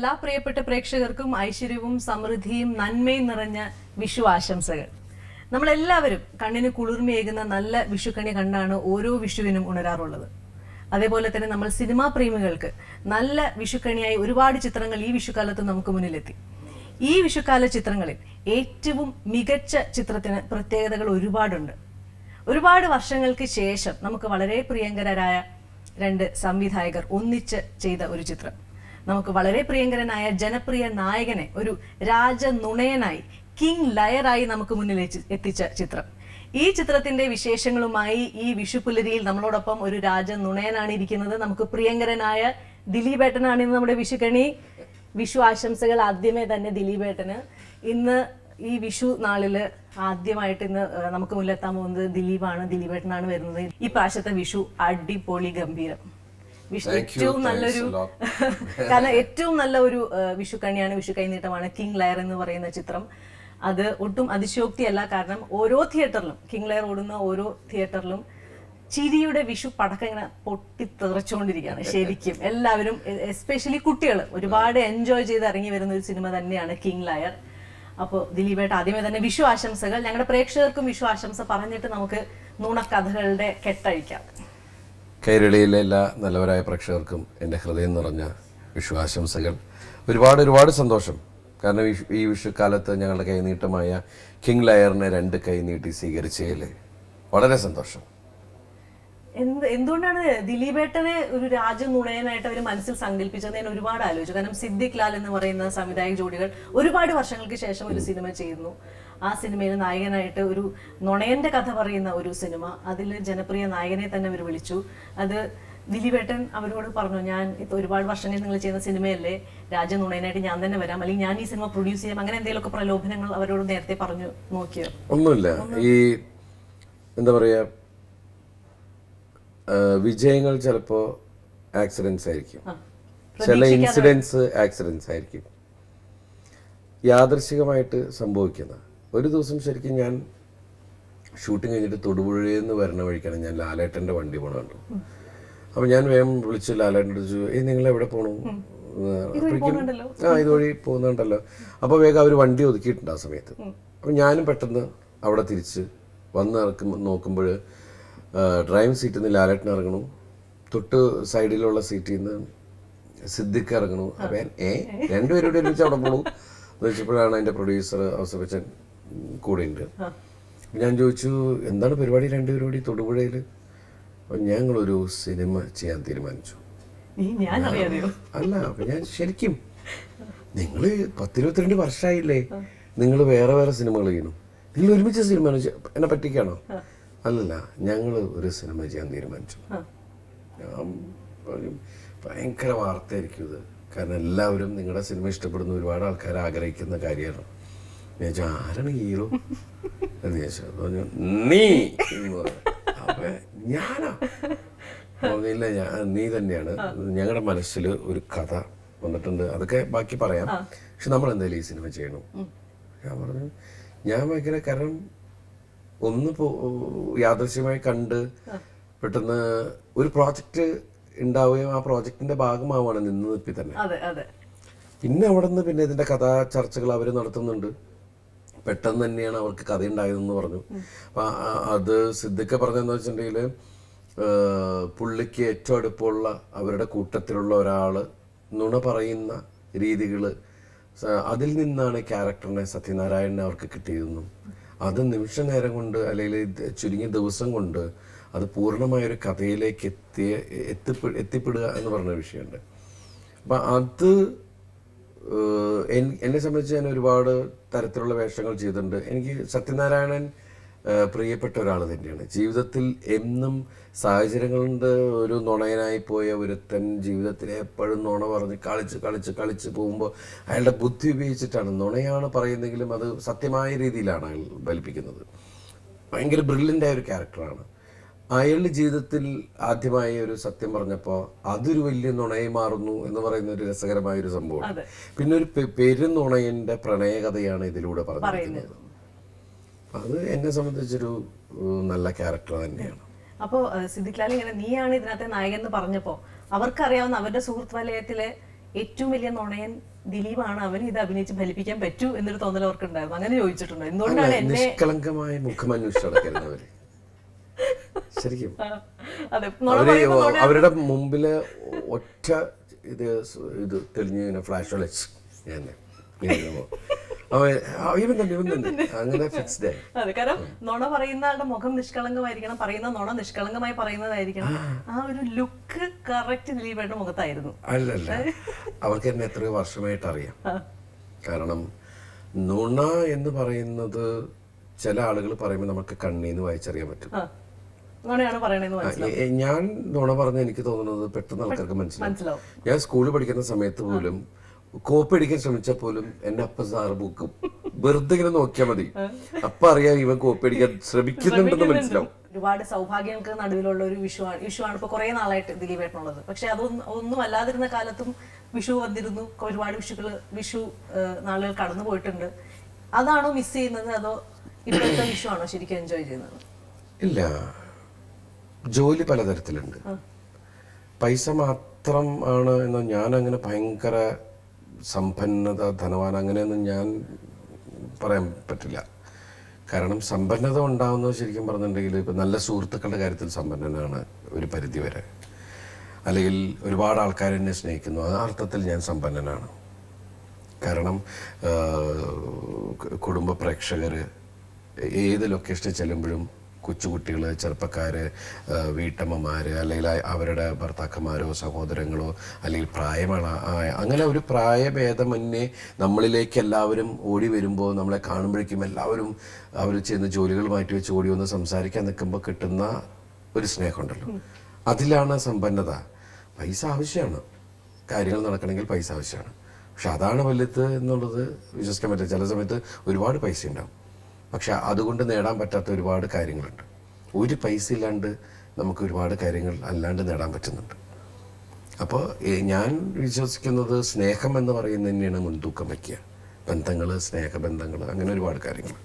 എല്ലാ പ്രിയപ്പെട്ട പ്രേക്ഷകർക്കും ഐശ്വര്യവും സമൃദ്ധിയും നന്മയും നിറഞ്ഞ വിഷു ആശംസകൾ. നമ്മളെല്ലാവരും കണ്ണിന് കുളിർമയേകുന്ന നല്ല വിഷുക്കണി കണ്ടാണ് ഓരോ വിഷുവിനും ഉണരാറുള്ളത്. അതേപോലെ തന്നെ നമ്മൾ സിനിമാ പ്രേമികൾക്ക് നല്ല വിഷുക്കണിയായി ഒരുപാട് ചിത്രങ്ങൾ ഈ വിഷുക്കാലത്ത് നമുക്ക് മുന്നിലെത്തി. ഈ വിഷുക്കാല ചിത്രങ്ങളിൽ ഏറ്റവും മികച്ച ചിത്രത്തിന് പ്രത്യേകതകൾ ഒരുപാടുണ്ട്. ഒരുപാട് വർഷങ്ങൾക്ക് ശേഷം നമുക്ക് വളരെ പ്രിയങ്കരായ രണ്ട് സംവിധായകർ ഒന്നിച്ച് ചെയ്ത ഒരു ചിത്രം, നമുക്ക് വളരെ പ്രിയങ്കരനായ ജനപ്രിയ നായകനെ ഒരു രാജനുണയനായി കിങ് ലയറായി നമുക്ക് മുന്നിൽ എത്തിച്ച ചിത്രം. ഈ ചിത്രത്തിന്റെ വിശേഷങ്ങളുമായി ഈ വിഷുപുലരിയിൽ നമ്മളോടൊപ്പം ഒരു രാജനുണയനാണ് ഇരിക്കുന്നത്. നമുക്ക് പ്രിയങ്കരനായ ദിലീപേട്ടനാണ് ഇന്ന് നമ്മുടെ വിഷുക്കണി. വിഷു ആശംസകൾ ആദ്യമേ തന്നെ ദിലീപേട്ടന്. ഇന്ന് ഈ വിഷു നാളില് ആദ്യമായിട്ട് ഇന്ന് നമുക്ക് മുന്നിലെത്താൻ പോകുന്നത് ദിലീപേട്ടനാണ് വരുന്നത്. ഈ പ്രാവശ്യത്തെ വിഷു അടിപൊളി ഗംഭീരം. ഏറ്റവും നല്ലൊരു കാരണം ഏറ്റവും നല്ല ഒരു വിഷുക്കണിയാണ്, വിഷു കൈനീട്ടമാണ് കിങ് ലയർ എന്ന് പറയുന്ന ചിത്രം. അത് ഒട്ടും അതിശയോക്തിയല്ല. കാരണം ഓരോ തിയേറ്ററിലും കിങ് ലയർ ഓടുന്ന ഓരോ തിയേറ്ററിലും ചിരിയുടെ വിഷു പടക്കം ഇങ്ങനെ പൊട്ടിത്തെറിച്ചുകൊണ്ടിരിക്കുകയാണ്. ശരിക്കും എല്ലാവരും, എസ്പെഷ്യലി കുട്ടികൾ, ഒരുപാട് എൻജോയ് ചെയ്ത് ഇറങ്ങി വരുന്ന ഒരു സിനിമ തന്നെയാണ് കിങ് ലയർ. അപ്പോൾ ദിലീപേട്ട ആദ്യമേ തന്നെ വിഷു ആശംസകൾ. ഞങ്ങളുടെ പ്രേക്ഷകർക്കും വിഷു ആശംസ പറഞ്ഞിട്ട് നമുക്ക് നുണക്കഥകളുടെ കെട്ടഴിക്കാം. കൈരളിയിലെ എല്ലാ നല്ലവരായ പ്രേക്ഷകർക്കും എൻ്റെ ഹൃദയം നിറഞ്ഞ വിഷു ആശംസകൾ. ഒരുപാട് സന്തോഷം. കാരണം ഈ വിഷുക്കാലത്ത് ഞങ്ങളുടെ കൈനീട്ടമായ കിങ് ലയറിനെ 2 കൈ നീട്ടി സ്വീകരിച്ചതിൽ വളരെ സന്തോഷം. എന്തുകൊണ്ടാണ് ദിലീപേട്ടനെ ഒരു രാജനുണയനായിട്ട് അവർ മനസ്സിൽ സങ്കല്പിച്ചത്? ഞാൻ ഒരുപാട് ആലോചിച്ചു. കാരണം സിദ്ദിഖ് ലാൽ എന്ന് പറയുന്ന സംവിധായക ജോഡികൾ ഒരുപാട് വർഷങ്ങൾക്ക് ശേഷം ഒരു സിനിമ ചെയ്യുന്നു. ആ സിനിമയിൽ നായകനായിട്ട് ഒരു നുണയന്റെ കഥ പറയുന്ന ഒരു സിനിമ, അതിൽ ജനപ്രിയ നായകനെ തന്നെ അവർ വിളിച്ചു. അത് ദിലീപേട്ടൻ അവരോട് പറഞ്ഞു, ഞാൻ ഇപ്പൊ ഒരുപാട് വർഷങ്ങൾ നിങ്ങൾ ചെയ്യുന്ന സിനിമയല്ലേ, രാജനുണയനായിട്ട് ഞാൻ തന്നെ വരാം, അല്ലെങ്കിൽ ഞാൻ ഈ സിനിമ പ്രൊഡ്യൂസ് ചെയ്യാം, അങ്ങനെ എന്തെങ്കിലുമൊക്കെ പ്രലോഭനങ്ങൾ അവരോട് നേരത്തെ പറഞ്ഞു നോക്കിയോ? ഒന്നുമില്ല. ഈ എന്താ പറയാ, വിജയങ്ങൾ ചിലപ്പോ ആക്സിഡൻസ് ആയിരിക്കും, ചില ഇൻസിഡൻസ് ആക്സിഡൻസ് ആയിരിക്കും, യാദൃശികമായിട്ട് സംഭവിക്കുന്ന. ഒരു ദിവസം ശരിക്കും ഞാൻ ഷൂട്ടിങ് കഴിഞ്ഞിട്ട് തൊടുപുഴയിൽ നിന്ന് വരണ വഴിക്കാണ് ഞാൻ ലാലേട്ടൻ്റെ വണ്ടി പോണ കണ്ടു. അപ്പോൾ ഞാൻ വേഗം വിളിച്ച് ലാലേട്ടൻ്റെ ചോദിച്ചു, നിങ്ങൾ എവിടെ പോകണു? അപ്പോഴേക്കും ഇതുവഴി പോകുന്നുണ്ടല്ലോ. അപ്പോൾ വേഗം അവർ വണ്ടി ഒതുക്കിയിട്ടുണ്ട് ആ സമയത്ത്. അപ്പോൾ ഞാനും പെട്ടെന്ന് അവിടെ തിരിച്ച് വന്ന് നോക്കുമ്പോൾ ഡ്രൈവിംഗ് സീറ്റിൽ നിന്ന് ലാലേട്ടൻ ഇറങ്ങണു, തൊട്ട് സൈഡിലുള്ള സീറ്റിൽ നിന്ന് സിദ്ദിഖ് ഇറങ്ങണു. അപ്പം രണ്ടുപേരോട് ഒരുമിച്ച് അവിടെ പോകണു എന്ന് വെച്ചപ്പോഴാണ് എൻ്റെ പ്രൊഡ്യൂസർ ഔസഫച്ചൻ കൂടെ ഉണ്ട്. ഞാൻ ചോദിച്ചു, എന്താണ് പരിപാടി രണ്ടുപേരോടി തൊടുപുഴയിൽ? അപ്പം ഞങ്ങളൊരു സിനിമ ചെയ്യാൻ തീരുമാനിച്ചു. അല്ല, അപ്പം ഞാൻ ശരിക്കും, നിങ്ങൾ 10-22 വർഷമായില്ലേ, നിങ്ങൾ വേറെ സിനിമകൾ ചെയ്യണു, നിങ്ങൾ ഒരുമിച്ച് സിനിമ എന്നെ പറ്റിക്കാണോ? അല്ലല്ല, ഞങ്ങൾ ഒരു സിനിമ ചെയ്യാൻ തീരുമാനിച്ചു. ഞാൻ ഭയങ്കര വാർത്തയായിരിക്കും ഇത്, കാരണം എല്ലാവരും നിങ്ങളുടെ സിനിമ ഇഷ്ടപ്പെടുന്ന ഒരുപാട് ആൾക്കാർ ആഗ്രഹിക്കുന്ന കാര്യമാണ്. ഞാൻ ചോദിച്ചു, ആരാണ് ഹീറോ എന്ന് ചോദിച്ചു. പറഞ്ഞു, നീ. അപ്പൊ ഞാനാ പറഞ്ഞില്ല, നീ തന്നെയാണ്. ഞങ്ങളുടെ മനസ്സിൽ ഒരു കഥ വന്നിട്ടുണ്ട്, അതൊക്കെ ബാക്കി പറയാം, പക്ഷെ നമ്മൾ എന്തായാലും ഈ സിനിമ ചെയ്യണം. ഞാൻ പറഞ്ഞു, ഞാൻ ഭയങ്കര, കാരണം ഒന്ന് യാദൃശ്യമായി കണ്ട് പെട്ടെന്ന് ഒരു പ്രോജക്റ്റ് ഉണ്ടാവുകയും ആ പ്രോജക്റ്റിന്റെ ഭാഗമാവാണ് നിന്ന് നിപ്പി തന്നെ. പിന്നെ അവിടെ നിന്ന് പിന്നെ ഇതിന്റെ കഥാ ചർച്ചകൾ അവർ നടത്തുന്നുണ്ട്. പെട്ടെന്ന് തന്നെയാണ് അവർക്ക് കഥ ഉണ്ടായതെന്ന് പറഞ്ഞു. അപ്പം അത് സിദ്ദിഖ് പറഞ്ഞതെന്ന് വെച്ചിട്ടുണ്ടെങ്കിൽ, പുള്ളിക്ക് ഏറ്റവും അടുപ്പമുള്ള അവരുടെ കൂട്ടത്തിലുള്ള ഒരാൾ നുണ പറയുന്ന രീതികൾ, അതിൽ നിന്നാണ് ക്യാരക്ടറിനെ സത്യനാരായണനെ അവർക്ക് കിട്ടിയതെന്നും, അത് നിമിഷ നേരം കൊണ്ട് അല്ലെങ്കിൽ ചുരുങ്ങിയ ദിവസം കൊണ്ട് അത് പൂർണ്ണമായൊരു കഥയിലേക്ക് എത്തിപ്പെടുക എന്ന് പറഞ്ഞ വിഷയമുണ്ട്. അപ്പം അത് എന്നെ സംബന്ധിച്ച് ഞാൻ ഒരുപാട് തരത്തിലുള്ള വേഷങ്ങൾ ചെയ്തിട്ടുണ്ട്. എനിക്ക് സത്യനാരായണൻ പ്രിയപ്പെട്ട ഒരാൾ തന്നെയാണ്. ജീവിതത്തിൽ എന്നും സാഹചര്യങ്ങളുടെ ഒരു നുണയനായി പോയ ഒരുത്തൻ ജീവിതത്തിൽ എപ്പോഴും നുണ പറഞ്ഞ് കളിച്ച് പോകുമ്പോൾ അയാളുടെ ബുദ്ധി ഉപയോഗിച്ചിട്ടാണ്, നുണയാണ് പറയുന്നെങ്കിലും അത് സത്യമായ രീതിയിലാണ് അയാൾ ഫലിപ്പിക്കുന്നത്. ഭയങ്കര ബ്രില്യൻ്റായ ഒരു ക്യാരക്ടറാണ്. അയാളുടെ ജീവിതത്തിൽ ആദ്യമായി ഒരു സത്യം പറഞ്ഞപ്പോൾ അതൊരു വലിയ നുണയായി മാറുന്നു എന്ന് പറയുന്ന ഒരു രസകരമായ ഒരു സംഭവമാണ്. പിന്നെ ഒരു പെരുനുണയന്റെ പ്രണയകഥയാണ് ഇതിലൂടെ പറഞ്ഞിരിക്കുന്നത്. അത് എന്നെ സംബന്ധിച്ചൊരു നല്ല ക്യാരക്ടർ തന്നെയാണ്. അപ്പോൾ സിദ്ദിഖ് ലാൽ ഇങ്ങനെ നീയാണ് ഇതിനകത്തെ നായകൻ എന്ന് പറഞ്ഞപ്പോൾ അവർക്കറിയാവുന്ന അവരുടെ സുഹൃത്ത് വലയത്തിലെ ഏറ്റവും വലിയ നുണയൻ ദിലീപാണ്, അവന് ഇത് അഭിനയിച്ച് ഫലിപ്പിക്കാൻ പറ്റൂ എന്നൊരു തോന്നൽ അവർക്കുണ്ടായിരുന്നു. അങ്ങനെ ചോദിച്ചിട്ടുണ്ടോ? എന്തുകൊണ്ടാണ് എന്നെ നിഷ്കളങ്കമായ മുഖമന്വേഷിച്ച് നടക്കുന്നവര് ശരിക്കും അതെ അവരുടെ മുമ്പില് ഒറ്റ ഇത് തെളിഞ്ഞ ഫ്ലാഷ് ഇവൻ തന്നെ അങ്ങനെ ഫിക്സ്ഡ് ആയി. അതെ, കാരണം നുണ പറയുന്ന ആളുടെ മുഖം നിഷ്കളങ്കമായിരിക്കണം, പറയുന്ന നുണ നിഷ്കളങ്കമായി പറയുന്നതായിരിക്കണം. ആ ഒരു ലുക്ക് കറക്റ്റ് ദിലീപേട്ട മുഖത്തായിരുന്നു. അല്ലല്ല, അവർക്ക് എന്നെ എത്രയോ വർഷമായിട്ട് അറിയാം. കാരണം നുണ എന്ന് പറയുന്നത് ചില ആളുകൾ പറയുമ്പോൾ നമുക്ക് കണ്ണീന്ന് വായിച്ചറിയാൻ പറ്റും. നുണയാണ് പറയണെന്ന് ഞാൻ നുണ പറഞ്ഞ എനിക്ക് തോന്നുന്നത് പെട്ടെന്ന് ആൾക്കാർക്ക് മനസ്സിലാവും. ഞാൻ സ്കൂളിൽ പഠിക്കുന്ന സമയത്ത് പോലും കോപ്പി അടിക്കാൻ ശ്രമിച്ചാൽ പോലും എന്നെ അപ്പ സാറ് ബുക്കും വെറുതെ ഇങ്ങനെ നോക്കിയാൽ മതി, അപ്പൊ അറിയാം ഇവൻ കോപ്പി അടിക്കാൻ ശ്രമിക്കുന്നുണ്ടെന്ന് മനസ്സിലാവും. ഒരുപാട് സൗഭാഗ്യങ്ങൾക്ക് നടുവിലുള്ള ഒരു വിഷുവാണ് ഇപ്പൊ കുറെ നാളായിട്ട് ദിലീപേട്ടനുള്ളത്. പക്ഷെ ഒന്നും അല്ലാതിരുന്ന കാലത്തും വിഷു വന്നിരുന്നു, ഒരുപാട് വിഷു നാളുകൾ കടന്നു പോയിട്ടുണ്ട്. അതാണോ മിസ് ചെയ്യുന്നത്, അതോ ഇപ്പോഴത്തെ വിഷു ആണോ ശരിക്കും എൻജോയ് ചെയ്യുന്നത്? ഇല്ല, ജോലി പലതരത്തിലുണ്ട്. പൈസ മാത്രം ആണ് എന്ന് ഞാൻ അങ്ങനെ ഭയങ്കര സമ്പന്നത ധനവാൻ അങ്ങനെയൊന്നും ഞാൻ പറയാൻ പറ്റില്ല. കാരണം സമ്പന്നത ഉണ്ടാവുന്നത് ശരിക്കും പറഞ്ഞിട്ടുണ്ടെങ്കിൽ ഇപ്പം നല്ല സുഹൃത്തുക്കളുടെ കാര്യത്തിൽ സമ്പന്നനാണ് ഒരു പരിധി വരെ, അല്ലെങ്കിൽ ഒരുപാട് ആൾക്കാർ എന്നെ സ്നേഹിക്കുന്നു, ആ അർത്ഥത്തിൽ ഞാൻ സമ്പന്നനാണ്. കാരണം കുടുംബ പ്രേക്ഷകർ ഏത് ലൊക്കേഷനിൽ ചെല്ലുമ്പോഴും കൊച്ചുകുട്ടികൾ, ചെറുപ്പക്കാർ, വീട്ടമ്മമാർ, അല്ലെങ്കിൽ അവരുടെ ഭർത്താക്കന്മാരോ സഹോദരങ്ങളോ, അല്ലെങ്കിൽ പ്രായമുള്ള അങ്ങനെ ഒരു പ്രായഭേദമന്യേ നമ്മളിലേക്ക് എല്ലാവരും ഓടി വരുമ്പോൾ നമ്മളെ കാണുമ്പോഴേക്കും എല്ലാവരും അവർ ചെയ്യുന്ന ജോലികൾ മാറ്റി വെച്ച് ഓടി വന്ന് സംസാരിക്കാൻ നിൽക്കുമ്പോൾ കിട്ടുന്ന ഒരു സ്നേഹമുണ്ടല്ലോ, അതിലാണ് സമ്പന്നത. പൈസ ആവശ്യമാണ്, കാര്യങ്ങൾ നടക്കണമെങ്കിൽ പൈസ ആവശ്യമാണ്. പക്ഷെ അതാണ് വലുത് എന്നുള്ളത് വിശ്വസിക്കാൻ പറ്റില്ല. ചില സമയത്ത് ഒരുപാട് പൈസ ഉണ്ടാവും, പക്ഷെ അതുകൊണ്ട് നേടാൻ പറ്റാത്ത ഒരുപാട് കാര്യങ്ങളുണ്ട്. ഒരു പൈസ ഇല്ലാണ്ട് നമുക്ക് ഒരുപാട് കാര്യങ്ങൾ അല്ലാണ്ട് നേടാൻ പറ്റുന്നുണ്ട്. അപ്പോൾ ഞാൻ വിശ്വസിക്കുന്നത് സ്നേഹം എന്ന് പറയുന്നത് തന്നെയാണ് മുൻതൂക്കം വയ്ക്കുക. ബന്ധങ്ങൾ, സ്നേഹബന്ധങ്ങൾ, അങ്ങനെ ഒരുപാട് കാര്യങ്ങൾ.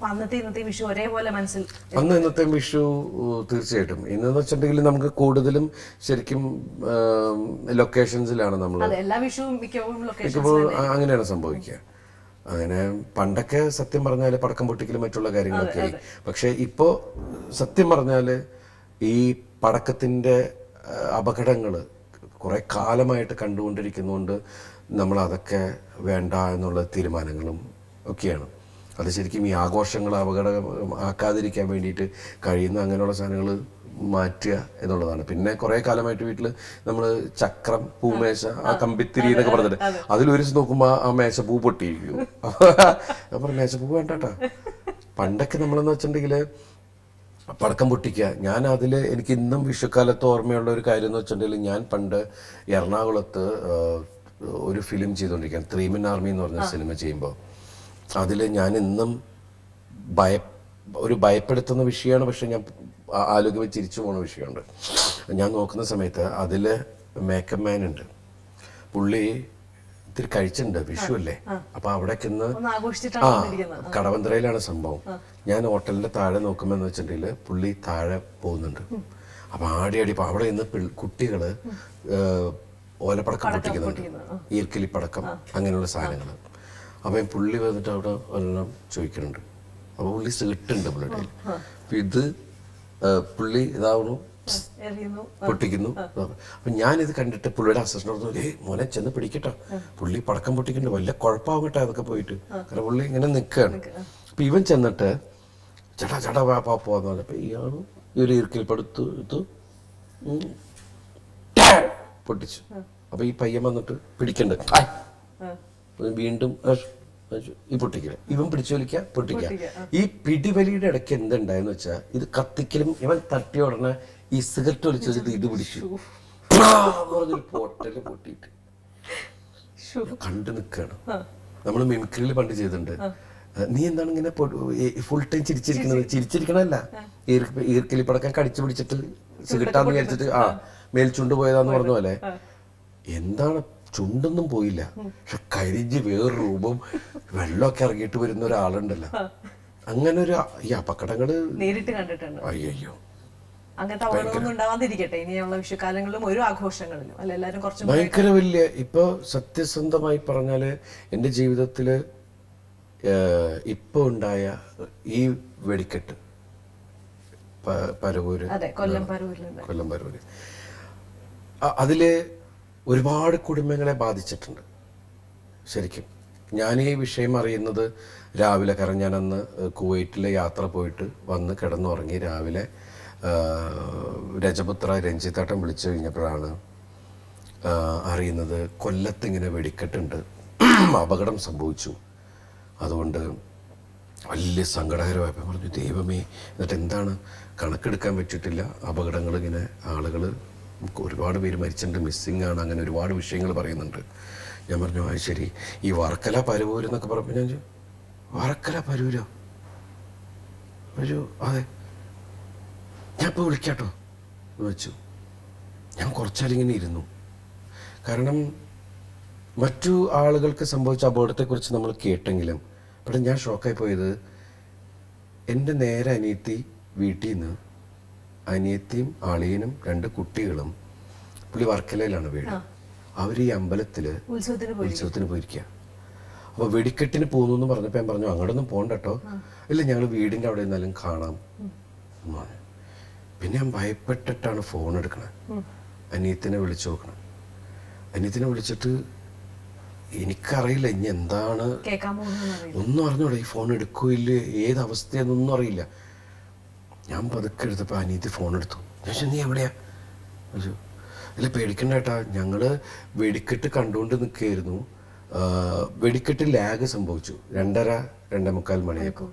അന്നത്തെ വിഷു ഒരേപോലെ മനസ്സിൽ ഇന്നത്തെ വിഷു തീർച്ചയായിട്ടും ഇന്നെന്ന് വെച്ചിട്ടുണ്ടെങ്കിൽ നമുക്ക് കൂടുതലും ശരിക്കും ലൊക്കേഷൻസിലാണ് നമ്മൾ മിക്കപ്പോഴും അങ്ങനെയാണ് സംഭവിക്കുക. അങ്ങനെ പണ്ടൊക്കെ സത്യം പറഞ്ഞാൽ പടക്കം പൊട്ടിക്കലും മറ്റുള്ള കാര്യങ്ങളൊക്കെ ആയി. പക്ഷെ ഇപ്പോൾ സത്യം പറഞ്ഞാൽ ഈ പടക്കത്തിൻ്റെ അപകടങ്ങൾ കുറേ കാലമായിട്ട് കണ്ടുകൊണ്ടിരിക്കുന്നതുകൊണ്ട് നമ്മൾ അതൊക്കെ വേണ്ട എന്നുള്ള തീരുമാനങ്ങളും ഒക്കെയാണ്. അത് ശരിക്കും ഈ ആഘോഷങ്ങൾ ആക്കാതിരിക്കാൻ വേണ്ടിയിട്ട് കഴിയുന്ന അങ്ങനെയുള്ള സാധനങ്ങൾ മാറ്റുക എന്നുള്ളതാണ്. പിന്നെ കുറേ കാലമായിട്ട് വീട്ടിൽ നമ്മൾ ചക്രം, പൂമേശ, ആ കമ്പിത്തിരി എന്നൊക്കെ പറഞ്ഞിട്ട് അതിലൊരു ദിവസം നോക്കുമ്പോൾ ആ മേശ പൂ പൊട്ടിയിരിക്കും. അപ്പം മേശപ്പൂ വേണ്ടാട്ടാ. പണ്ടൊക്കെ നമ്മളെന്ന് വെച്ചിട്ടുണ്ടെങ്കിൽ പടക്കം പൊട്ടിക്കുക. ഞാൻ അതിൽ എനിക്ക് ഇന്നും വിഷുക്കാലത്ത് ഓർമ്മയുള്ള ഒരു കാര്യം എന്ന് വെച്ചിട്ടുണ്ടെങ്കിൽ, ഞാൻ പണ്ട് എറണാകുളത്ത് ഒരു ഫിലിം ചെയ്തുകൊണ്ടിരിക്കുകയാണ്, 3 Men Army എന്ന് പറഞ്ഞ സിനിമ ചെയ്യുമ്പോൾ അതിൽ ഞാൻ ഇന്നും ഒരു ഭയപ്പെടുത്തുന്ന വിഷയമാണ്. പക്ഷെ ഞാൻ ആലോചിക്കുമ്പോൾ ചിരിച്ചു പോകുന്ന വിഷയമുണ്ട്. ഞാൻ നോക്കുന്ന സമയത്ത് അതിൽ മേക്കപ്പ് മാൻ ഉണ്ട്, പുള്ളി ഇത്തിരി കഴിച്ചിട്ടുണ്ട്, വിഷു അല്ലേ, അപ്പൊ അവിടേക്ക് കടവന്ത്രയിലാണ് സംഭവം. ഞാൻ ഹോട്ടലിന്റെ താഴെ നോക്കുമ്പോൾ എന്ന് വെച്ചിട്ടുണ്ടെങ്കിൽ പുള്ളി താഴെ പോകുന്നുണ്ട്. അപ്പൊ ആടി അവിടെ ഇന്ന് കുട്ടികള് ഓലപ്പടക്കം പൊട്ടിക്കുന്നുണ്ട്, ഈർക്കിലിപ്പടക്കം, അങ്ങനെയുള്ള സാധനങ്ങൾ. അപ്പം പുള്ളി വന്നിട്ട് അവിടെ എല്ലാം ചോദിക്കുന്നുണ്ട്. അപ്പോൾ പുള്ളി സീട്ടുണ്ട് പുള്ളിയുടെ. അപ്പം ഇത് പുള്ളി ഇതാവണു, പൊട്ടിക്കുന്നു. അപ്പം ഞാനിത് കണ്ടിട്ട് പുള്ളിയുടെ അസിസ്റ്റന്റ് പറഞ്ഞു, മോനെ ചെന്ന് പിടിക്കട്ടോ, പുള്ളി പടക്കം പൊട്ടിക്കുന്നുണ്ട്, വല്ല കുഴപ്പമാകട്ടെ അതൊക്കെ പോയിട്ട്. കാരണം പുള്ളി ഇങ്ങനെ നിൽക്കുകയാണ്. അപ്പം ഇവൻ ചെന്നിട്ട് ചേട്ടാ പോന്ന് പറഞ്ഞപ്പോൾ ഇയാളും ഈ ഒരു ഈർക്കിൽ പടുത്തു പൊട്ടിച്ചു. അപ്പം ഈ പയ്യൻ വന്നിട്ട് പിടിക്കണ്ട്, വീണ്ടും ഈ പൊട്ടിക്കല്, ഇവൻ പിടിച്ചു വലിക്കുക, പൊട്ടിക്കുക. ഈ പിടിവലിയുടെ ഇടയ്ക്ക് എന്തുണ്ടായെന്ന് വെച്ചാൽ, ഇത് കത്തിക്കലും ഇവൻ തട്ടിയ ഉടനെ ഈ സിഗരറ്റ് വലിച്ചു വെച്ചിട്ട് ഇത് പിടിച്ചു പറഞ്ഞൊരു പോട്ടല് പൊട്ടിയിട്ട് കണ്ടു നിൽക്കുകയാണ്. നമ്മൾ മിമിക്രിയിൽ പണ്ട് ചെയ്തിട്ടുണ്ട്, നീ എന്താണ് ഇങ്ങനെ ഫുൾ ടൈം ചിരിച്ചിരിക്കണല്ല, ഈർക്കലി പടക്കം കടിച്ചു പിടിച്ചിട്ട് സിഗരറ്റാന്ന് വിചാരിച്ചിട്ട് മേൽച്ചുണ്ട് പോയതാന്ന് പറഞ്ഞ പോലെ. എന്താണ്, ചുണ്ടൊന്നും പോയില്ല, പക്ഷെ കരിഞ്ഞ് വേറെ രൂപം വെള്ളമൊക്കെ ഇറങ്ങിയിട്ട് വരുന്ന ഒരാളുണ്ടല്ലോ. അങ്ങനെ ഒരു ഈ അപകടങ്ങള് നേരിട്ട് കണ്ടിട്ടുണ്ട്. അയ്യോ, അങ്ങനത്തെ അപകടമൊന്നും ഉണ്ടാവാതിരിക്കട്ടെ ഇനിയുള്ള വിഷുക്കാലങ്ങളിലും ഒരു ആഘോഷങ്ങളിലും അല്ല എല്ലാവരും കുറച്ചും ഭയങ്കര വലിയ ഇപ്പൊ സത്യസന്ധമായി പറഞ്ഞാല് എൻ്റെ ജീവിതത്തില് ഇപ്പൊ ഉണ്ടായ ഈ വെടിക്കെട്ട് പരവൂര് അതെ കൊല്ലം പരവൂരിലുണ്ട്. കൊല്ലം പരവൂര് അതില് ഒരുപാട് കുടുംബങ്ങളെ ബാധിച്ചിട്ടുണ്ട് ശരിക്കും. ഞാൻ ഈ വിഷയം അറിയുന്നത് രാവിലെ, കാരണം ഞാൻ അന്ന് കുവൈറ്റിലെ യാത്ര പോയിട്ട് വന്ന് കിടന്നുറങ്ങി. രാവിലെ രജപുത്ര രഞ്ജിത്താട്ടം വിളിച്ചു കഴിഞ്ഞപ്പോഴാണ് അറിയുന്നത് കൊല്ലത്ത് ഇങ്ങനെ വെടിക്കെട്ടുണ്ട്, അപകടം സംഭവിച്ചു. അതുകൊണ്ട് വലിയ സങ്കടകരമായപ്പോൾ പറഞ്ഞു ദൈവമേ, എന്നിട്ട് എന്താണ് കണക്കെടുക്കാൻ പറ്റിയിട്ടില്ല. അപകടങ്ങൾ ഇങ്ങനെ ആളുകൾ ഒരുപാട് പേര് മരിച്ചിട്ടുണ്ട്, മിസ്സിങ് ആണ്, അങ്ങനെ ഒരുപാട് വിഷയങ്ങൾ പറയുന്നുണ്ട്. ഞാൻ പറഞ്ഞു അത് ശരി, ഈ വർക്കല പരവൂര് എന്നൊക്കെ പറഞ്ഞപ്പോൾ ഞാൻ വർക്കല പരൂരോ അതെ ഞാൻ ഇപ്പോൾ വിളിക്കാട്ടോ എന്ന് വെച്ചു. ഞാൻ കുറച്ചാലിങ്ങനെ ഇരുന്നു. കാരണം മറ്റു ആളുകൾക്ക് സംഭവിച്ച അപകടത്തെക്കുറിച്ച് നമ്മൾ കേട്ടെങ്കിലും പക്ഷെ ഞാൻ ഷോക്കായി പോയത് എൻ്റെ നേരെ അനിയത്തി വീട്ടിൽ നിന്ന്, അനിയത്തിയും അളിയനും 2 കുട്ടികളും, പുള്ളി വർക്കലയിലാണ് വീട്, അവർ ഈ അമ്പലത്തിൽ ഉത്സവത്തിന് പോയിരിക്കുക. അപ്പോൾ വെടിക്കെട്ടിന് പോകുന്നു എന്ന് പറഞ്ഞപ്പോൾ ഞാൻ പറഞ്ഞു അങ്ങോട്ടൊന്നും പോകണ്ട കേട്ടോ. ഇല്ല, ഞങ്ങൾ വീടിൻ്റെ അവിടെ നിന്നാലും കാണാം. പിന്നെ ഞാൻ ഭയപ്പെട്ടിട്ടാണ് ഫോൺ എടുക്കണത്. അനിയത്തിനെ വിളിച്ചു നോക്കണം. അനിയത്തിനെ വിളിച്ചിട്ട് എനിക്കറിയില്ല ഇനി എന്താണ് ഒന്നും അറിഞ്ഞൂടാ. ഈ ഫോൺ എടുക്കൂല്ല, ഏത് അവസ്ഥയെന്നൊന്നും അറിയില്ല. ഞാൻ പതുക്കെ എടുത്തപ്പോൾ അനിയത്തി ഫോൺ എടുത്തു. ഞാൻ ചോദിച്ചു നീ എവിടെയാ? ചോദിച്ചു ഇല്ല പേടിക്കണ്ട ഏട്ടാ, ഞങ്ങള് വെടിക്കെട്ട് കണ്ടുകൊണ്ട് നിൽക്കുകയായിരുന്നു. വെടിക്കെട്ട് ലാഗ് സംഭവിച്ചു, 2:30-2:45 മണിയാക്കും.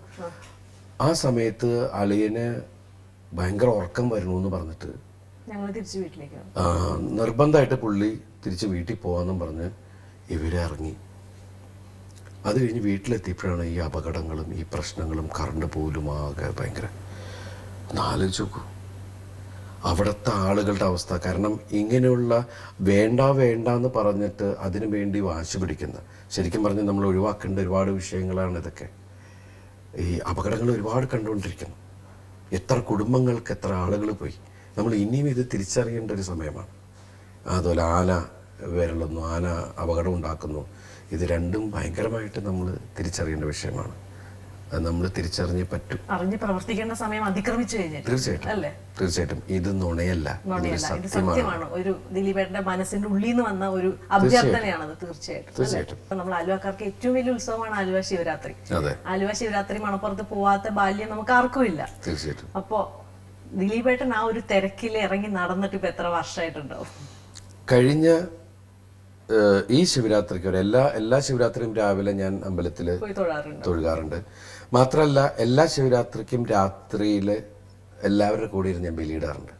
ആ സമയത്ത് അളിയന് ഭയങ്കര ഉറക്കം വരുന്നു പറഞ്ഞിട്ട് നിർബന്ധമായിട്ട് പുള്ളി തിരിച്ച് വീട്ടിൽ പോകാമെന്നും പറഞ്ഞ് ഇവരെ ഇറങ്ങി. അത് കഴിഞ്ഞ് വീട്ടിലെത്തിയപ്പോഴാണ് ഈ അപകടങ്ങളും ഈ പ്രശ്നങ്ങളും കറണ്ട് പോലും ആകെ ഭയങ്കര. ഒന്ന് ആലോചിച്ച് നോക്കൂ അവിടുത്തെ ആളുകളുടെ അവസ്ഥ. കാരണം ഇങ്ങനെയുള്ള വേണ്ട എന്ന് പറഞ്ഞിട്ട് അതിനു വേണ്ടി വാശി പിടിക്കുന്ന, ശരിക്കും പറഞ്ഞാൽ നമ്മൾ ഒഴിവാക്കേണ്ട ഒരുപാട് വിഷയങ്ങളാണ് ഇതൊക്കെ. ഈ അപകടങ്ങൾ ഒരുപാട് കണ്ടുകൊണ്ടിരിക്കുന്നു. എത്ര കുടുംബങ്ങൾക്ക് എത്ര ആളുകൾ പോയി. നമ്മൾ ഇനിയും ഇത് തിരിച്ചറിയേണ്ട ഒരു സമയമാണ്. അതുപോലെ ആന വിരളുന്നു, ആന അപകടം ഉണ്ടാക്കുന്നു. ഇത് രണ്ടും ഭയങ്കരമായിട്ട് നമ്മൾ തിരിച്ചറിയേണ്ട വിഷയമാണ്. അത് നമ്മൾ തിരിച്ചറിഞ്ഞേ പറ്റൂ. അറിഞ്ഞ് പ്രവർത്തിക്കേണ്ട സമയം അതിക്രമിച്ചു കഴിഞ്ഞു. തീർച്ചയായിട്ടും ഇത് നുണയല്ല, ഇത് സത്യമാണ്. ഒരു ദിലീപേട്ടന്റെ മനസ്സിന്റെ ഉള്ളിൽ നിന്ന് വന്ന ഒരു അഭ്യർത്ഥനയാണത്. തീർച്ചയായിട്ടും നമ്മൾ ആലുവക്കാർക്ക് ഏറ്റവും വലിയ ഉത്സവമാണ് ആലുവ ശിവരാത്രി. ആലുവ ശിവരാത്രി മണപ്പുറത്ത് പോവാത്ത ബാല്യം നമുക്ക് ആർക്കും ഇല്ല. തീർച്ചയായിട്ടും. അപ്പോ ദിലീപേട്ടൻ ആ ഒരു തിരക്കിൽ ഇറങ്ങി നടന്നിട്ട് ഇപ്പൊ എത്ര വർഷമായിട്ടുണ്ടാവും? കഴിഞ്ഞ ഈ ശിവരാത്രിക്ക് എല്ലാ ശിവരാത്രിയും രാവിലെ ഞാൻ അമ്പലത്തിൽ തൊഴുകാറുണ്ട്. മാത്രമല്ല എല്ലാ ശിവരാത്രിക്കും രാത്രിയിൽ എല്ലാവരുടെ കൂടെ ഇരുന്ന് ഞാൻ ബലിയിടാറുണ്ട്.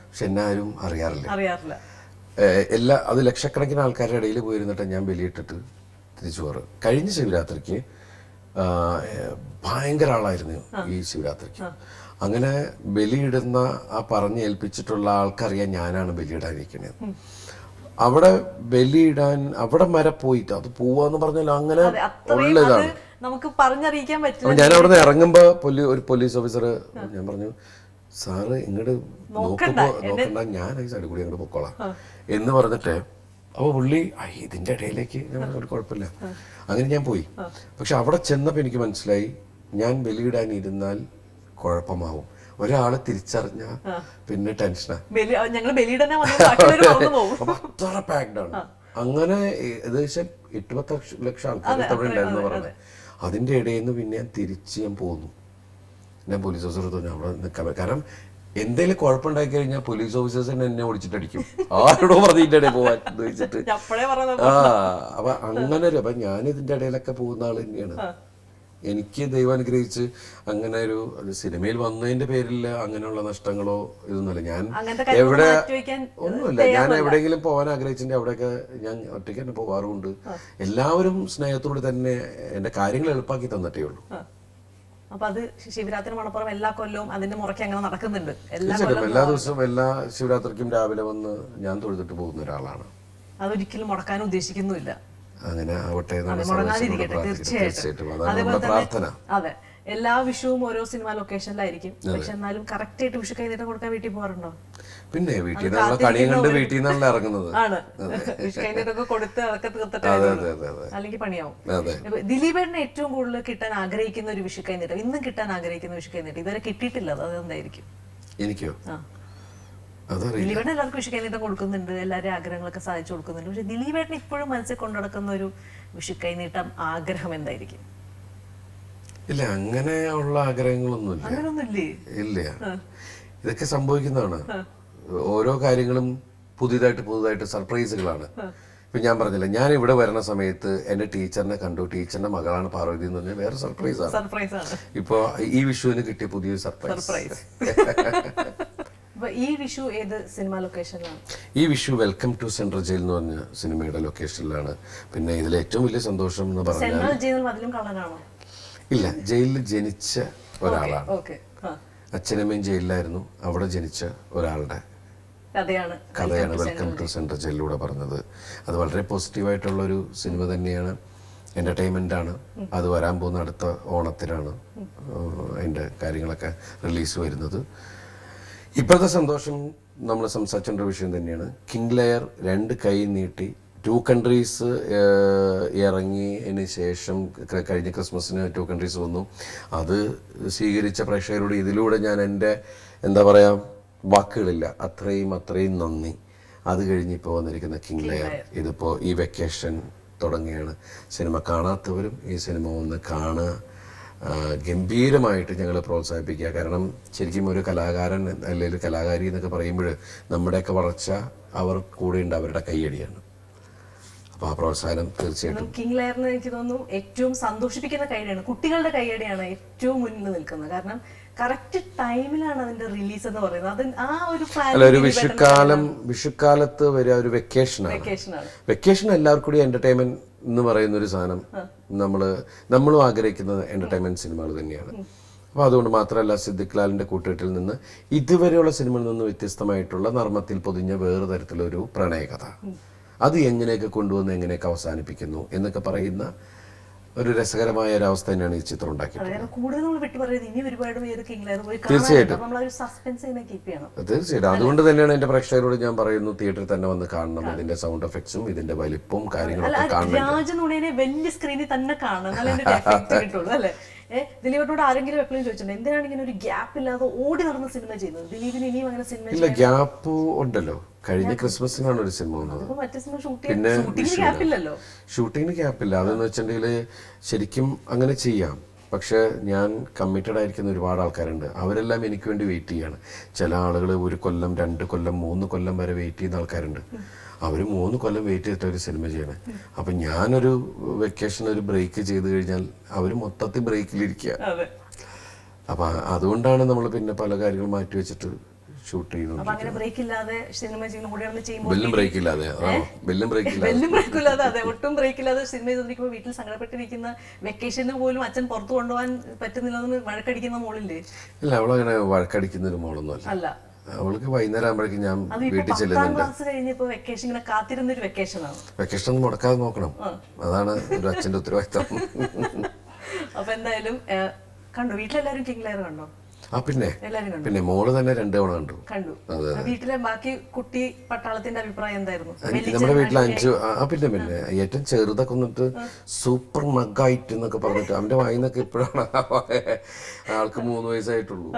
പക്ഷെ എന്നെ ആരും അറിയാറില്ല. അത് ലക്ഷക്കണക്കിന് ആൾക്കാരുടെ ഇടയിൽ പോയിരുന്നിട്ട് ഞാൻ ബലിയിട്ടിട്ട് തിരിച്ചു പോറ്. കഴിഞ്ഞ ശിവരാത്രിക്ക് ഭയങ്കര ആളായിരുന്നു ഈ ശിവരാത്രിക്ക്. അങ്ങനെ ബലിയിടുന്ന ആ പറഞ്ഞ് ഏൽപ്പിച്ചിട്ടുള്ള ആൾക്കറിയാൻ ഞാനാണ് ബലിയിടാനിരിക്കുന്നത്. അവിടെ ബലിയിടാൻ അവിടെ വരെ പോയിട്ട് അത് പോവാന്ന് പറഞ്ഞാൽ അങ്ങനെ ഉള്ളതാണ്, നമുക്ക് പറഞ്ഞറിയിക്കാൻ പറ്റില്ല. ഞാൻ അവിടെ നിന്ന് ഇറങ്ങുമ്പോ ഒരു പോലീസ് ഓഫീസർ ഞാൻ പറഞ്ഞു സാറ് ഇങ്ങോട്ട് നോക്കണ്ട, ഞാൻ ഈ സൈഡിൽ കൂടി അങ്ങോട്ട് പൊക്കോളാം എന്ന് പറഞ്ഞിട്ട് അപ്പോൾ പുള്ളി ഇതിന്റെ ഇടയിലേക്ക് ഒരു കുഴപ്പമില്ല. അങ്ങനെ ഞാൻ പോയി. പക്ഷെ അവിടെ ചെന്നപ്പോൾ എനിക്ക് മനസ്സിലായി ഞാൻ ബലിയിടാനിരുന്നാൽ കുഴപ്പമാവും. ഒരാളെ തിരിച്ചറിഞ്ഞ പിന്നെ ടെൻഷനാ. അത്ര പാക്ഡ് ആണ്. അങ്ങനെ ഏകദേശം 8-10 ലക്ഷം ആൾക്കാർ അവിടെ ഉണ്ടായിരുന്നു പറഞ്ഞത്. അതിന്റെ ഇടയിൽ നിന്ന് പിന്നെ ഞാൻ പോന്നു. ഞാൻ പോലീസ് ഓഫീസർ തോന്നി അവിടെ നിൽക്കാൻ. കാരണം എന്തെങ്കിലും കുഴപ്പമുണ്ടാക്കി കഴിഞ്ഞാൽ പോലീസ് ഓഫീസേഴ്സ് എന്നെ ഓടിച്ചിട്ടടിക്കും. ആരോടോ പറഞ്ഞിട്ട് പോവാൻ ചോദിച്ചിട്ട്. അപ്പൊ അങ്ങനെ അപ്പൊ ഞാൻ ഇതിന്റെ ഇടയിലൊക്കെ പോകുന്ന ആൾ തന്നെയാണ്. എനിക്ക് ദൈവം അനുഗ്രഹിച്ച് അങ്ങനെ ഒരു സിനിമയിൽ വന്നതിന്റെ പേരിൽ അങ്ങനെയുള്ള നഷ്ടങ്ങളോ ഇതൊന്നുമില്ല. ഞാൻ എവിടെ ഒന്നുമില്ല. ഞാൻ എവിടെയെങ്കിലും പോകാൻ ആഗ്രഹിച്ചിട്ടുണ്ടെങ്കിൽ അവിടെയൊക്കെ ഞാൻ ഒറ്റയ്ക്ക് തന്നെ പോകാറുമുണ്ട്. എല്ലാവരും സ്നേഹത്തോട് തന്നെ എന്റെ കാര്യങ്ങൾ എളുപ്പമാക്കി തന്നിട്ടേ ഉള്ളൂ. അപ്പൊ അത് ശിവരാത്രി മണപ്പുറം എല്ലാ കൊല്ലവും അതിന്റെ മുറയ്ക്ക് അങ്ങനെ നടക്കുന്നുണ്ട്. എല്ലാ ദിവസവും എല്ലാ ശിവരാത്രിക്കും രാവിലെ വന്ന് ഞാൻ തൊഴുതിട്ട് പോകുന്ന ഒരാളാണ്. അതൊരിക്കലും മുടക്കാൻ ഉദ്ദേശിക്കുന്നുമില്ല. അങ്ങനെ ആവട്ടെ. തീർച്ചയായിട്ടും. അതെ, എല്ലാ വിഷുവും ഓരോ സിനിമ ലൊക്കേഷനിലായിരിക്കും. പക്ഷെ എന്നാലും കറക്റ്റ് ആയിട്ട് വിഷു കൈനീട്ടം കൊടുക്കാൻ വീട്ടിൽ പോകാറുണ്ടോ? പിന്നെ വീട്ടിൽ നിന്നുള്ള കണിയും കണ്ട് വീട്ടിൽ നിന്നാണല്ലോ ഇറങ്ങുന്നത്. ആണ് വിഷു കൈനീട്ടൊക്കെ കൊടുത്ത് അതൊക്കെ തീർത്തിട്ട് അല്ലെങ്കിൽ പണിയാവും. ദിലീപേട്ടന് ഏറ്റവും കൂടുതൽ കിട്ടാൻ ആഗ്രഹിക്കുന്ന ഒരു വിഷു കൈനീട്ടം, ഇന്നും കിട്ടാൻ ആഗ്രഹിക്കുന്ന വിഷു കൈനീട്ടം ഇതുവരെ കിട്ടിയിട്ടില്ല, അതെന്തായിരിക്കും? എനിക്കോ? ദിലീപേട്ടൻ എല്ലാവർക്കും വിഷു കൈനീട്ടം കൊടുക്കുന്നുണ്ട്, എല്ലാവരും ആഗ്രഹങ്ങളൊക്കെ സാധിച്ചു കൊടുക്കുന്നുണ്ട്. പക്ഷെ ദിലീപേട്ടൻ ഇപ്പോഴും മനസ്സിൽ കൊണ്ടു നടക്കുന്ന ഒരു വിഷു കൈനീട്ടം ആഗ്രഹം എന്തായിരിക്കും? ഇല്ല, അങ്ങനെയുള്ള ആഗ്രഹങ്ങളൊന്നുമില്ല. അങ്ങനൊന്നുമില്ലേ? ഇല്ല, ഇതൊക്കെ സംഭവിക്കുന്നതാണ്. ഓരോ കാര്യങ്ങളും പുതിയതായിട്ട് സർപ്രൈസുകളാണ്. ഇപ്പൊ ഞാൻ പറഞ്ഞില്ല, ഞാൻ ഇവിടെ വരുന്ന സമയത്ത് എന്റെ ടീച്ചറിനെ കണ്ടു. ടീച്ചറിന്റെ മകളാണ് പാർവതി എന്ന് പറഞ്ഞാൽ വേറെ സർപ്രൈസാണ്. ഇപ്പൊ ഈ വിഷുവിന് കിട്ടിയ പുതിയൊരു സർപ്രൈസ്. ഈ വിഷു ഏത് സിനിമ ലൊക്കേഷനിലാണ്? ഈ Vishu welcome to central jail എന്ന് പറഞ്ഞ സിനിമയുടെ ലൊക്കേഷനിലാണ്. പിന്നെ ഇതിൽ ഏറ്റവും വലിയ സന്തോഷം എന്ന് പറഞ്ഞാൽ, ഇല്ല, ജയിലിൽ ജനിച്ച ഒരാളാണ്. അച്ഛനമ്മയും ജയിലിലായിരുന്നു. അവിടെ ജനിച്ച ഒരാളുടെ കഥയാണ് വെൽക്കം ടു സെൻട്രൽ ജയിലിലൂടെ പറഞ്ഞത്. അത് വളരെ പോസിറ്റീവായിട്ടുള്ളൊരു സിനിമ തന്നെയാണ്. എൻ്റർടൈൻമെൻ്റ് ആണ്. അത് വരാൻ പോകുന്ന അടുത്ത ഓണത്തിനാണ് അതിൻ്റെ കാര്യങ്ങളൊക്കെ റിലീസ് വരുന്നത്. ഇപ്പോഴത്തെ സന്തോഷം നമ്മൾ സംസാരിച്ചേണ്ട വിഷയം തന്നെയാണ്. കിങ് ലെയർ 2 കൈ നീട്ടി 2 കൺട്രീസ് ഇറങ്ങിയതിന് ശേഷം കഴിഞ്ഞ ക്രിസ്മസിന് 2 കൺട്രീസ് വന്നു. അത് സ്വീകരിച്ച പ്രേക്ഷകരോട് ഇതിലൂടെ ഞാൻ എൻ്റെ എന്താ പറയുക, വാക്കുകളില്ല, അത്രയും നന്ദി. അത് കഴിഞ്ഞിപ്പോൾ വന്നിരിക്കുന്ന കിങ് ലെയർ, ഇതിപ്പോൾ ഈ വെക്കേഷൻ തുടങ്ങുകയാണ്. സിനിമ കാണാത്തവരും ഈ സിനിമ ഒന്ന് കാണുക. ഗംഭീരമായിട്ട് ഞങ്ങൾ പ്രോത്സാഹിപ്പിക്കുക. കാരണം ശരിക്കും ഒരു കലാകാരൻ അല്ലെങ്കിൽ കലാകാരി എന്നൊക്കെ പറയുമ്പോൾ നമ്മുടെയൊക്കെ വളർച്ച അവർ കൂടെ ഉണ്ട്, അവരുടെ കൈയടിയാണ്. അപ്പോൾ ആ പ്രോത്സാഹനം തീർച്ചയായിട്ടും കിങ് ലെയറിന് എനിക്ക് തോന്നുന്നു ഏറ്റവും സന്തോഷിപ്പിക്കുന്ന കൈയടിയാണ്. കുട്ടികളുടെ കൈയടിയാണ് ഏറ്റവും മുന്നിൽ നിൽക്കുന്നത്. കാരണം കറക്റ്റ് ടൈമിലാണ് അതിന്റെ റിലീസ് എന്ന് പറയുന്നത്. അത് ആ ഒരു ഒരു വിഷുക്കാലത്ത് വരെ ഒരു വെക്കേഷൻ എല്ലാവർക്കും കൂടി എന്റർടൈൻമെന്റ് എന്ന് പറയുന്ന ഒരു സാധനം നമ്മളും ആഗ്രഹിക്കുന്നത് എന്റർടൈൻമെന്റ് സിനിമകൾ തന്നെയാണ്. അപ്പോൾ അതുകൊണ്ട് മാത്രമല്ല, സിദ്ദിഖ് ലാലിന്റെ കൂട്ടുകെട്ടിൽ നിന്ന് ഇതുവരെയുള്ള സിനിമയിൽ നിന്ന് വ്യത്യസ്തമായിട്ടുള്ള നർമ്മത്തിൽ പൊതിഞ്ഞ വേറെ തരത്തിലൊരു പ്രണയകഥ, അത് എങ്ങനെയൊക്കെ കൊണ്ടുവന്ന് എങ്ങനെയൊക്കെ അവസാനിപ്പിക്കുന്നു എന്നൊക്കെ പറയുന്ന ഒരു രസകരമായ ഒരു അവസ്ഥ തന്നെയാണ് ഈ ചിത്രം ഉണ്ടാക്കിയിട്ടുള്ളത്. തീർച്ചയായിട്ടും അതുകൊണ്ട് തന്നെയാണ് എന്റെ പ്രേക്ഷകരോട് ഞാൻ പറയുന്നു, തിയേറ്ററിൽ തന്നെ വന്ന് കാണണം. ഇതിന്റെ സൗണ്ട് എഫക്ട്സും ഇതിന്റെ വലിപ്പവും കാര്യങ്ങളൊക്കെ കാണണം. വലിയ സ്ക്രീനിൽ തന്നെ കാണണം. ദിലീപിനോട് ആരെങ്കിലും എപ്പോഴും ചോദിച്ചിട്ടുണ്ട്, എന്തിനാണ് ഇങ്ങനെ ഒരു ഗ്യാപ്പ് ഇല്ലാതെ ഓടി നടന്ന സിനിമ ചെയ്യുന്നത്? ദിലീപിന് ഇനിയും അങ്ങനെ സിനിമ ഇല്ല, ഗ്യാപ്പ് ഉണ്ടല്ലോ. കഴിഞ്ഞ ക്രിസ്മസിനാണ് ഒരു സിനിമ വന്നത്. പിന്നെ ഷൂട്ടിങ്ങിന് ഗ്യാപ്പില്ല. അതെന്ന് വെച്ചിട്ടുണ്ടെങ്കിൽ ശരിക്കും അങ്ങനെ ചെയ്യാം. പക്ഷെ ഞാൻ കമ്മിറ്റഡ് ആയിരിക്കുന്ന ഒരുപാട് ആൾക്കാരുണ്ട്. അവരെല്ലാം എനിക്ക് വേണ്ടി വെയിറ്റ് ചെയ്യാണ്. ചില ആളുകൾ 1 കൊല്ലം 2 കൊല്ലം 3 കൊല്ലം വരെ വെയിറ്റ് ചെയ്യുന്ന ആൾക്കാരുണ്ട്. അവർ 3 കൊല്ലം വെയിറ്റ് ചെയ്തിട്ട് ഒരു സിനിമ ചെയ്യണേ. അപ്പം ഞാനൊരു വെക്കേഷൻ ഒരു ബ്രേക്ക് ചെയ്ത് കഴിഞ്ഞാൽ അവർ മൊത്തത്തിൽ ബ്രേക്കിലിരിക്കുക. അപ്പം അതുകൊണ്ടാണ് നമ്മൾ പിന്നെ പല കാര്യങ്ങൾ മാറ്റി വെച്ചിട്ട് ഷൂട്ട് ചെയ്യുന്നത്. ഒട്ടും ബ്രേക്ക് ഇല്ലാതെ സിനിമ ചെയ്തിരിക്കുമ്പോൾ വീട്ടിൽ സങ്കടപ്പെട്ടിരിക്കുന്ന, വെക്കേഷന് പോലും അച്ഛൻ പുറത്തു കൊണ്ടുപോകാൻ പറ്റുന്നില്ലെന്ന് വഴക്കടിക്കുന്ന മോളില്ലേ? ഇല്ല, അവളങ്ങനെ വഴക്കടിക്കുന്ന ഒരു മോളൊന്നും അല്ല. അവൾക്ക് വൈകുന്നേരം ആകുമ്പോഴേക്കും ഞാൻ വീട്ടിൽ ചെല്ലുന്നുണ്ട്. വെക്കേഷൻ ഒന്നും മുടക്കാതെ നോക്കണം. അതാണ് ഒരു അച്ഛന്റെ ഉത്തരവാദിത്തം. അപ്പൊ എന്തായാലും കണ്ടു, വീട്ടിലെല്ലാരും കിങ് ലെയർ കണ്ടോ? പിന്നെ മോള് തന്നെ 2 തവണ കണ്ടു. വീട്ടിലെ ബാക്കി കുട്ടി പട്ടാളത്തിന്റെ അഭിപ്രായം എന്തായിരുന്നു? നമ്മുടെ വീട്ടിൽ 5 പിന്നെ ഏറ്റവും ചെറുതൊക്കെ വന്നിട്ട് സൂപ്പർ മഗ്ഗായിട്ട് എന്നൊക്കെ പറഞ്ഞിട്ട് അവന്റെ വായിന്നൊക്കെ ഇപ്പോഴാണ്, ആൾക്ക് 3 വയസ്സായിട്ടുള്ളൂ.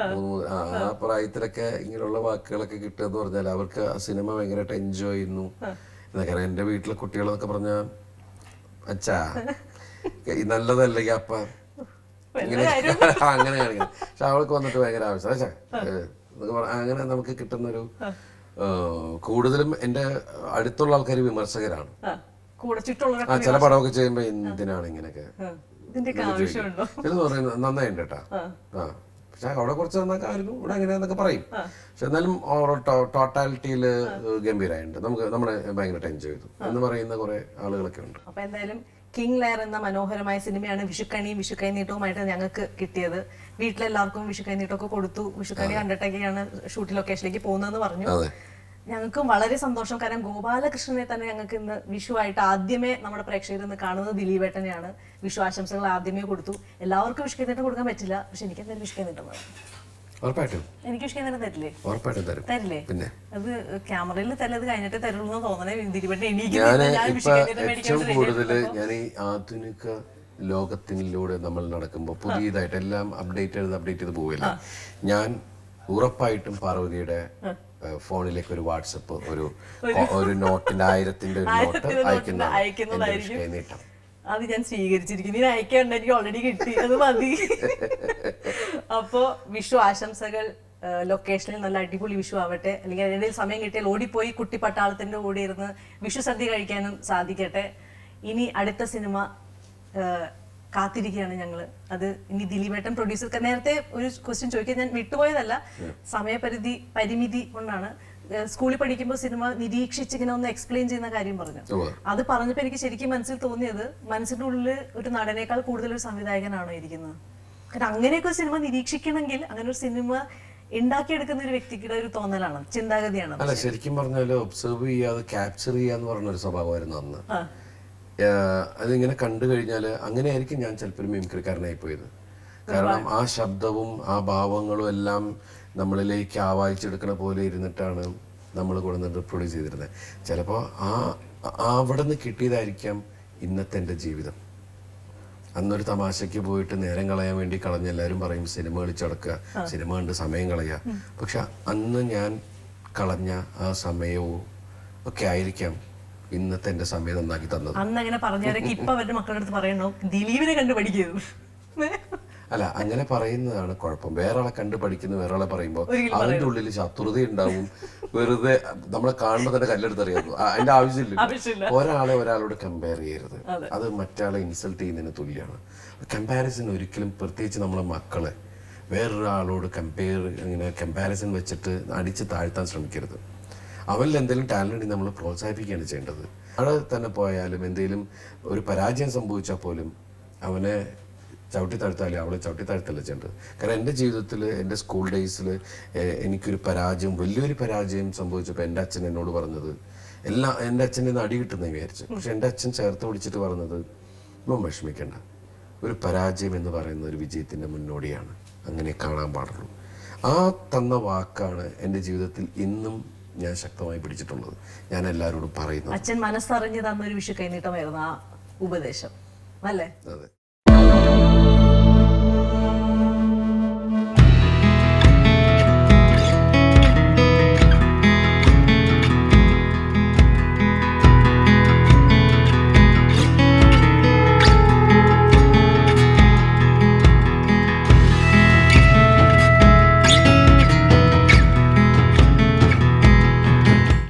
ആ പ്രായത്തിലൊക്കെ ഇങ്ങനെയുള്ള വാക്കുകളൊക്കെ കിട്ടുക എന്ന് പറഞ്ഞാൽ അവർക്ക് ആ സിനിമ ഭയങ്കരമായിട്ട് എൻജോയ് ചെയ്യുന്നു എന്നൊക്കെ. എന്റെ വീട്ടിലെ കുട്ടികളെന്നൊക്കെ പറഞ്ഞാൽ അച്ഛാ നല്ലതല്ലേ അപ്പ ഇങ്ങനെ അങ്ങനെ കാണിക്കുന്നത്. പക്ഷെ അവൾക്ക് വന്നിട്ട് ഭയങ്കര ആവശ്യം അങ്ങനെ നമുക്ക് കിട്ടുന്നൊരു കൂടുതലും എന്റെ അടുത്തുള്ള ആൾക്കാർ വിമർശകരാണ്. ചില പടമൊക്കെ ചെയ്യുമ്പോ എന്തിനാണ് ഇങ്ങനെയൊക്കെ പറയുന്നത്, നന്നായിട്ടുണ്ട് കേട്ടാ. പക്ഷെ അവിടെ കുറച്ച് നന്നാക്കായിരുന്നു, ഇവിടെ എങ്ങനെയാന്നൊക്കെ പറയും. പക്ഷെ എന്നാലും ടോട്ടാലിറ്റിയില് ഗംഭീരമായിട്ടുണ്ട്. നമ്മളെ ഭയങ്കരമായിട്ട് എൻജോയ് ചെയ്തു എന്ന് പറയുന്ന കുറെ ആളുകളൊക്കെ ഉണ്ട്. അപ്പൊ എന്തായാലും കിങ് ലെയർ എന്ന മനോഹരമായ സിനിമയാണ് വിഷുക്കണിയും വിഷുക്കൈനീട്ടവുമായിട്ട് ഞങ്ങൾക്ക് കിട്ടിയത്. വീട്ടിലെല്ലാവർക്കും വിഷുക്കൈനീട്ടമൊക്കെ കൊടുത്തു. വിഷുക്കണി കണ്ടിട്ടൊക്കെയാണ് ഷൂട്ടിംഗ് ലൊക്കേഷനിലേക്ക് പോകുന്നതെന്ന് പറഞ്ഞു. ഞങ്ങൾക്കും വളരെ സന്തോഷം. കാരണം ഗോപാലകൃഷ്ണനെ തന്നെ ഞങ്ങൾക്ക് ഇന്ന് വിഷുവായിട്ട് ആദ്യമേ നമ്മുടെ പ്രേക്ഷകരിൽ നിന്ന് കാണുന്നത് ദിലീപേട്ടനെയാണ്. വിഷു ആശംസകൾ ആദ്യമേ കൊടുത്തു. എല്ലാവർക്കും വിഷു കൈനീട്ടം കൊടുക്കാൻ പറ്റില്ല, പക്ഷെ എനിക്ക് എന്തായാലും വിഷു കൈനീട്ടം വേണം. ഉറപ്പായിട്ടും എനിക്ക് വിഷു കൈനീട്ടം തരില്ലേ? ഉറപ്പായിട്ടും തരും. തരില്ലേ? പിന്നെ അത് ക്യാമറയിൽ തല്ലത് കഴിഞ്ഞിട്ട് തരുള്ളൂ എന്ന് തോന്നണേ. ദിലീപേട്ടൻ ഞാൻ ഇപ്പൊ ഏറ്റവും കൂടുതൽ ഞാൻ ഈ ആധുനിക ലോകത്തിലൂടെ നമ്മൾ നടക്കുമ്പോൾ പുതിയതായിട്ട് എല്ലാം അപ്ഡേറ്റ് ചെയ്ത് പോവില്ല. ഞാൻ ഉറപ്പായിട്ടും പാർവതിയുടെ ഫോണിലേക്ക് ഒരു വാട്സപ്പ് ഒരു നോട്ടിന്റെ 1000-ന്റെ ഒരു നോട്ട് അയക്കുന്നതായിരിക്കും. അത് ഞാൻ സ്വീകരിച്ചിരിക്കുന്നു. ഇനി അയക്കാണ്ട് എനിക്ക് ഓൾറെഡി കിട്ടി, അത് മതി. അപ്പോ വിഷു ആശംസകൾ. ലൊക്കേഷനിൽ നല്ല അടിപൊളി വിഷു ആവട്ടെ. അല്ലെങ്കിൽ അതിനിടയിൽ സമയം കിട്ടിയാൽ ഓടിപ്പോയി കുട്ടി പട്ടാളത്തിന്റെ കൂടെ ഇരുന്ന് വിഷു സദ്യ കഴിക്കാനും സാധിക്കട്ടെ. ഇനി അടുത്ത സിനിമ കാത്തിരിക്കുകയാണ് ഞങ്ങള്. അത് ഇനി ദിലീപേട്ടൻ പ്രൊഡ്യൂസർ. നേരത്തെ ഒരു ക്വസ്റ്റ്യൻ ചോദിക്കാൻ ഞാൻ വിട്ടുപോയതല്ല, പരിമിതി കൊണ്ടാണ്. സ്കൂളിൽ പഠിക്കുമ്പോൾ സിനിമ നിരീക്ഷിച്ച് ഇങ്ങനെ ഒന്ന് എക്സ്പ്ലെയിൻ ചെയ്യുന്ന കാര്യം പറഞ്ഞു. അത് പറഞ്ഞപ്പോൾ എനിക്ക് ശരിക്കും മനസ്സിൽ തോന്നിയത്, മനസ്സിന്റെ ഉള്ളിൽ ഒരു നടനേക്കാൾ കൂടുതൽ ഒരു സംവിധായകനാണോ ഇരിക്കുന്നത്. കാരണം അങ്ങനെയൊക്കെ ഒരു സിനിമ നിരീക്ഷിക്കണമെങ്കിൽ അങ്ങനെ ഒരു സിനിമ ഉണ്ടാക്കിയെടുക്കുന്ന ഒരു വ്യക്തിയുടെ ഒരു തോന്നലാണ്, ചിന്താഗതിയാണ്. അല്ല, ശരിക്കും പറഞ്ഞാൽ ഒബ്സർവ് ചെയ്യാതെ ക്യാപ്ചർ ചെയ്യാന്ന് പറഞ്ഞൊരു സ്വഭാവമായിരുന്നു അന്ന്. അതിങ്ങനെ കണ്ടു കഴിഞ്ഞാൽ അങ്ങനെയായിരിക്കും ഞാൻ ചിലപ്പോൾ ഒരു മിമിക്രിക്കാരനായി പോയത്. കാരണം ആ ശബ്ദവും ആ ഭാവങ്ങളും എല്ലാം നമ്മളിലേക്ക് ആവാഹിച്ചെടുക്കണ പോലെ ഇരുന്നിട്ടാണ് നമ്മൾ കൊണ്ടുവന്നിട്ട് പ്രൊഡ്യൂസ് ചെയ്തിരുന്നത്. ചിലപ്പോൾ അവിടെ നിന്ന് കിട്ടിയതായിരിക്കാം ഇന്നത്തെ എൻ്റെ ജീവിതം. അന്നൊരു തമാശയ്ക്ക് പോയിട്ട് നേരം കളയാൻ വേണ്ടി എല്ലാവരും പറയും സിനിമ കളിച്ചടക്കുക, സിനിമ കണ്ട് സമയം കളയുക. പക്ഷെ അന്ന് ഞാൻ കളഞ്ഞ ആ സമയവും ഒക്കെ ആയിരിക്കാം ഇന്നത്തെ എന്റെ സമയം നന്നാക്കി തന്നത്. അന്ന് അങ്ങനെ പറഞ്ഞവരൊക്കെ ഇപ്പൊ അവരുടെ മക്കളുടെ അടുത്ത് പറയണോ ദിലീപിനെ കണ്ടു പഠിക്കുന്നു. അല്ല, അങ്ങനെ പറയുന്നതാണ് കുഴപ്പം. വേറെ ആളെ കണ്ടു പഠിക്കുന്ന വേറെ ആളെ പറയുമ്പോൾ അതിന്റെ ഉള്ളിൽ ശത്രുത ഉണ്ടാവും. വെറുതെ നമ്മളെ കാണുമ്പോൾ തന്നെ കല്ലെടുത്തറിയാം. അതിന്റെ ആവശ്യമില്ല. ഒരാളോട് കമ്പയർ ചെയ്യരുത്. അത് മറ്റാളെ ഇൻസൾട്ട് ചെയ്യുന്നതിന് തുല്യമാണ്. കമ്പാരിസൺ ഒരിക്കലും, പ്രത്യേകിച്ച് നമ്മളെ മക്കളെ വേറൊരാളോട് കമ്പാരിസൺ വെച്ചിട്ട് അടിച്ച് താഴ്ത്താൻ ശ്രമിക്കരുത്. അവനിൽ എന്തെങ്കിലും ടാലന്റ് ഉണ്ടെങ്കിൽ നമ്മൾ പ്രോത്സാഹിപ്പിക്കുകയാണ് ചെയ്യേണ്ടത്. അവിടെ തന്നെ പോയാലും എന്തെങ്കിലും ഒരു പരാജയം സംഭവിച്ചാൽ പോലും അവനെ ചവിട്ടി താഴ്ത്താലും അവളെ ചവിട്ടി താഴ്ത്തല്ല ചെയ്യേണ്ടത്. കാരണം എൻ്റെ ജീവിതത്തിൽ എൻ്റെ സ്കൂൾ ഡേയ്സിൽ എനിക്കൊരു വലിയൊരു പരാജയം സംഭവിച്ചപ്പോൾ എൻ്റെ അച്ഛൻ എന്നോട് പറഞ്ഞത്, എൻ്റെ അച്ഛൻ്റെ നിന്ന് അടി കിട്ടുന്നതെന്ന് വിചാരിച്ചു. പക്ഷെ എൻ്റെ അച്ഛൻ ചേർത്ത് പിടിച്ചിട്ട് പറഞ്ഞത്, ഇപ്പം വിഷമിക്കേണ്ട, ഒരു പരാജയം എന്ന് പറയുന്നത് ഒരു വിജയത്തിൻ്റെ മുന്നോടിയാണ്, അങ്ങനെ കാണാൻ പാടുള്ളൂ. ആ തന്ന വാക്കാണ് എൻ്റെ ജീവിതത്തിൽ ഇന്നും ഞാൻ ശക്തമായി പിടിച്ചിട്ടുള്ളത്. ഞാൻ എല്ലാവരോടും പറയുന്നു. അച്ഛൻ മനസ്സറിഞ്ഞ് തന്നൊരു വിഷു കൈനീട്ടമായിരുന്നു ആ ഉപദേശം, അല്ലേ? അതെ.